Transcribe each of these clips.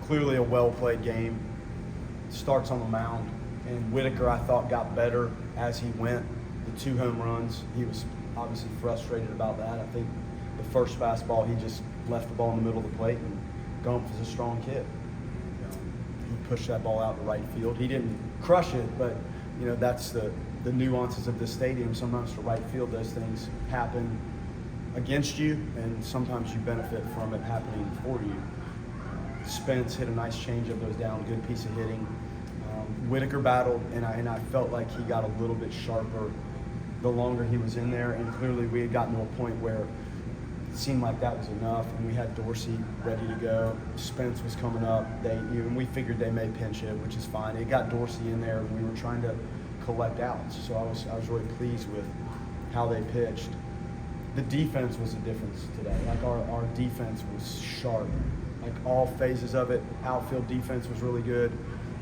clearly a well-played game. Starts on the mound, and Whitaker, I thought, got better as he went. The 2 home runs, he was obviously frustrated about that. I think the first fastball, he just left the ball in the middle of the plate, and Gump is a strong kid. He pushed that ball out to right field. He didn't crush it, but that's the nuances of this stadium. Sometimes to right field, those things happen against you, and sometimes you benefit from it happening for you. Spence hit a nice changeup that was down, good piece of hitting. Whitaker battled, and I felt like he got a little bit sharper the longer he was in there, and clearly we had gotten to a point where it seemed like that was enough, and we had Dorsey ready to go. Spence was coming up, and we figured they may pinch hit, which is fine. It got Dorsey in there, and we were trying to collect outs, so I was really pleased with how they pitched. The defense was a difference today. Like our defense was sharp. Like all phases of it. Outfield defense was really good.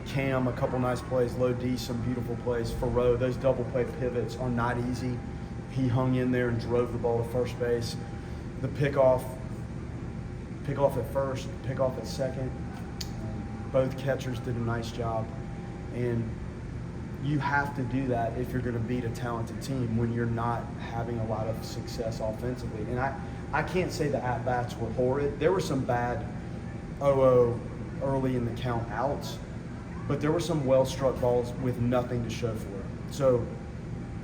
Cam, a couple nice plays. Low D, some beautiful plays. Faroe, those double play pivots are not easy. He hung in there and drove the ball to first base. The pick off at first, pick off at second. Both catchers did a nice job. And you have to do that if you're going to beat a talented team when you're not having a lot of success offensively. And I can't say the at-bats were horrid. There were some bad 0-0 early in the count outs, but there were some well-struck balls with nothing to show for it. So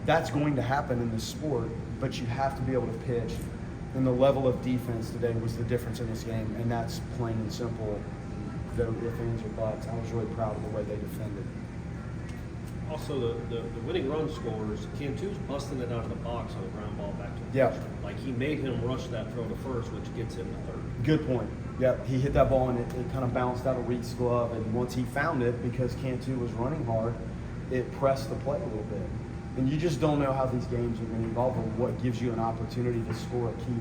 that's going to happen in this sport, but you have to be able to pitch. And the level of defense today was the difference in this game, and that's plain and simple. Though if ands or buts, I was really proud of the way they defended. Also, the winning run scorers, Cantu's busting it out of the box on a ground ball back to the Yeah. first. Like, he made him rush that throw to first, which gets him to third. Good point. Yep, he hit that ball and it kind of bounced out of Reed's glove, and once he found it, because Cantu was running hard, it pressed the play a little bit. And you just don't know how these games are going to evolve or what gives you an opportunity to score a key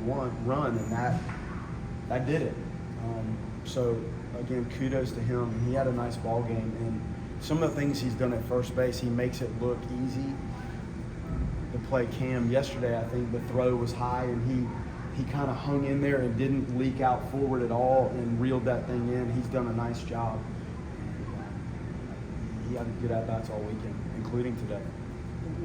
run, and that did it. So, again, kudos to him. He had a nice ball game, and some of the things he's done at first base, he makes it look easy. The play Cam yesterday, I think the throw was high, and he kind of hung in there and didn't leak out forward at all and reeled that thing in. He's done a nice job. He had good at-bats all weekend, including today.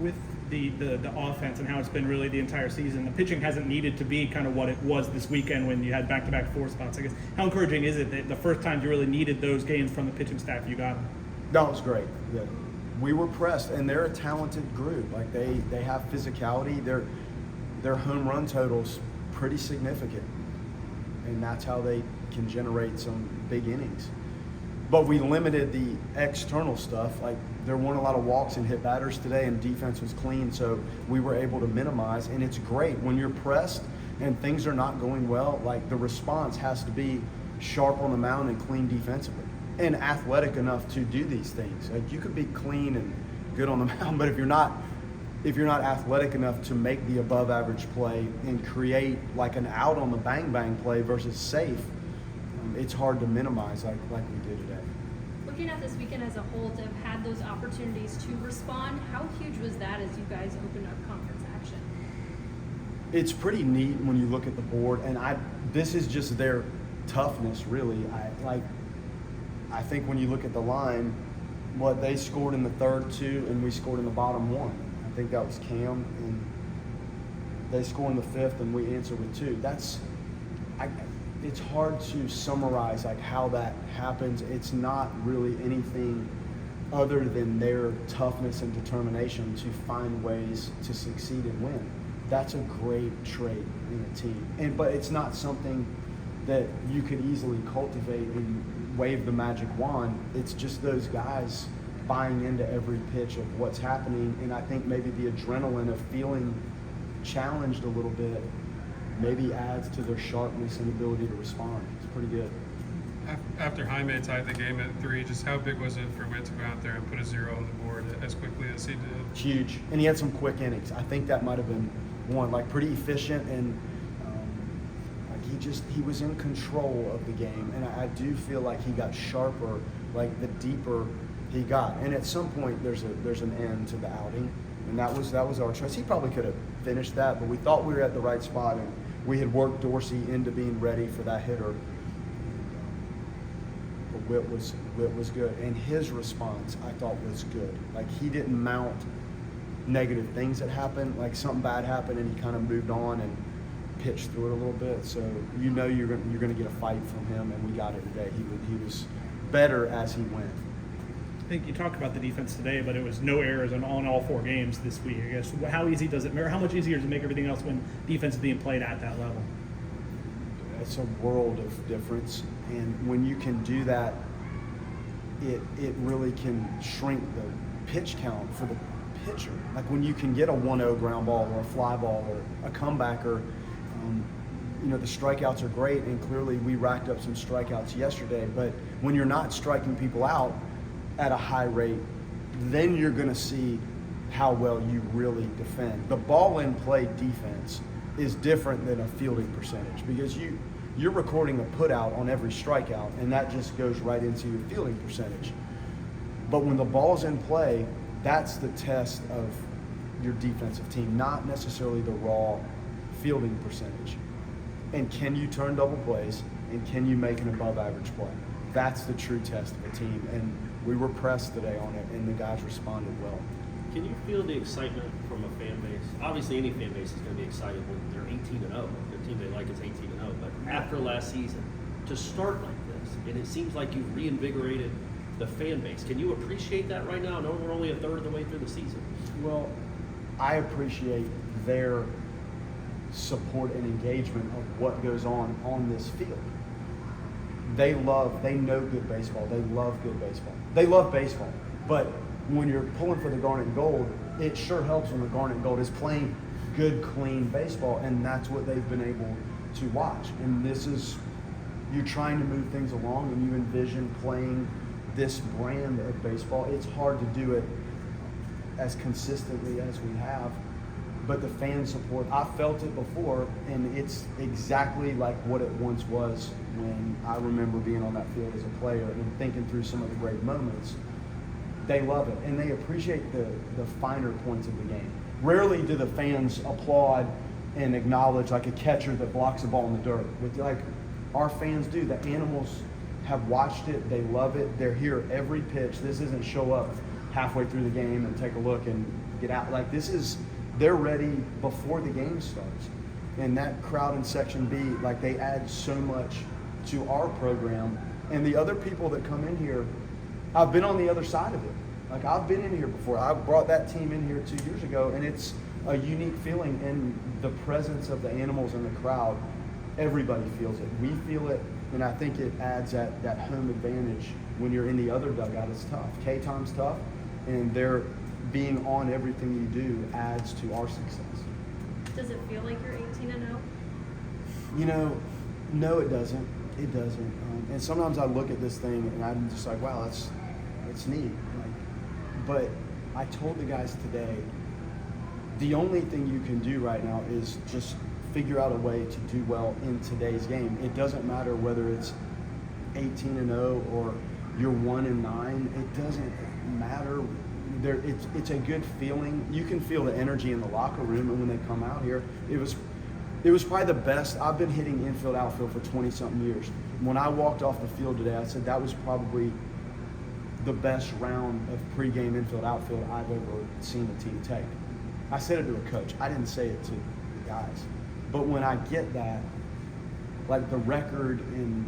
With the offense and how it's been really the entire season, the pitching hasn't needed to be kind of what it was this weekend when you had back-to-back 4 spots. I guess, how encouraging is it that the first time you really needed those games from the pitching staff, you got them? That was great. Yeah. We were pressed, and they're a talented group. Like they have physicality. Their home run totals pretty significant, and that's how they can generate some big innings. But we limited the external stuff. Like there weren't a lot of walks and hit batters today, and defense was clean, so we were able to minimize. And it's great when you're pressed and things are not going well. Like the response has to be sharp on the mound and clean defensively, and athletic enough to do these things. Like you could be clean and good on the mound, but if you're not athletic enough to make the above average play and create like an out on the bang bang play versus safe, it's hard to minimize like we did today. Looking at this weekend as a whole, to have had those opportunities to respond, how huge was that as you guys opened up conference action? It's pretty neat when you look at the board, and this is just their toughness, really. I think when you look at the line, what they scored in the third 2, and we scored in the bottom 1. I think that was Cam, and they scored in the 5th, and we answered with 2. It's hard to summarize like how that happens. It's not really anything other than their toughness and determination to find ways to succeed and win. That's a great trait in a team, but it's not something that you could easily cultivate and wave the magic wand. It's just those guys buying into every pitch of what's happening, and I think maybe the adrenaline of feeling challenged a little bit maybe adds to their sharpness and ability to respond. It's pretty good. After Jaime tied the game at 3, just how big was it for Witt to go out there and put a 0 on the board as quickly as he did? Huge, and he had some quick innings. I think that might have been one, like pretty efficient, and he was in control of the game, and I do feel like he got sharper, like the deeper he got. And at some point, there's an end to the outing, and that was our choice. He probably could have finished that, but we thought we were at the right spot, and we had worked Dorsey into being ready for that hitter. But Witt was good, and his response I thought was good. Like, he didn't mount negative things that happened. Like, something bad happened, and he kind of moved on and pitched through it a little bit. So you know you're going to get a fight from him, and we got it today. He was better as he went. I think you talked about the defense today, but it was no errors on all 4 games this week. I guess how easy does it, or how much easier does it make everything else when defense is being played at that level? It's a world of difference, and when you can do that, it really can shrink the pitch count for the pitcher. Like, when you can get a 1-0 ground ball or a fly ball or a comebacker, the strikeouts are great, and clearly we racked up some strikeouts yesterday, but when you're not striking people out at a high rate, then you're going to see how well you really defend. The ball in play defense is different than a fielding percentage, because you're recording a put out on every strikeout, and that just goes right into your fielding percentage. But when the ball's in play, that's the test of your defensive team, not necessarily the raw fielding percentage. And can you turn double plays, and can you make an above average play? That's the true test of a team, and we were pressed today on it, and the guys responded well. Can you feel the excitement from a fan base? Obviously, any fan base is going to be excited when they're 18-0. The team they like is 18-0. But after last season, to start like this, and it seems like you've reinvigorated the fan base. Can you appreciate that right now? I know we're only a third of the way through the season. Well, I appreciate their support and engagement of what goes on this field. They know good baseball. They love good baseball. They love baseball. But when you're pulling for the Garnet and Gold, it sure helps when the Garnet and Gold is playing good, clean baseball, and that's what they've been able to watch. And you're trying to move things along, and you envision playing this brand of baseball. It's hard to do it as consistently as we have, but the fan support, I felt it before, and it's exactly like what it once was when I remember being on that field as a player and thinking through some of the great moments. They love it, and they appreciate the finer points of the game. Rarely do the fans applaud and acknowledge like a catcher that blocks a ball in the dirt. Like our fans do. The Animals have watched it. They love it. They're here every pitch. This isn't show up halfway through the game and take a look and get out. Like they're ready before the game starts. And that crowd in Section B, like they add so much to our program. And the other people that come in here, I've been on the other side of it. Like I've been in here before. I brought that team in here 2 years ago, and it's a unique feeling. And the presence of the Animals in the crowd, everybody feels it. We feel it, and I think it adds that home advantage when you're in the other dugout. It's tough. K-Time's tough, and they're being on everything you do adds to our success. Does it feel like you're 18-0? No, it doesn't. It doesn't. And sometimes I look at this thing and I'm just like, wow, that's neat. But I told the guys today, the only thing you can do right now is just figure out a way to do well in today's game. It doesn't matter whether it's 18-0 or you're 1-9. It doesn't matter. It's a good feeling. You can feel the energy in the locker room, and when they come out here, it was probably the best. I've been hitting infield, outfield for 20-something years. When I walked off the field today, I said that was probably the best round of pregame infield, outfield I've ever seen a team take. I said it to a coach. I didn't say it to the guys. But when I get that, like the record and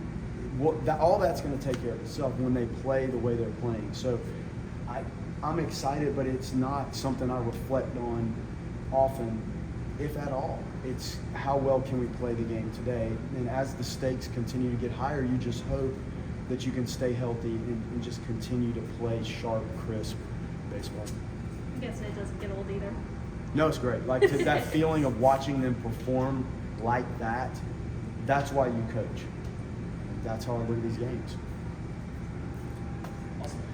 all that's going to take care of itself when they play the way they're playing. So I'm excited, but it's not something I reflect on often, if at all. It's how well can we play the game today. And as the stakes continue to get higher, you just hope that you can stay healthy and just continue to play sharp, crisp baseball. I guess it doesn't get old either. No, it's great. Like that feeling of watching them perform like that, that's why you coach. That's how I look at these games.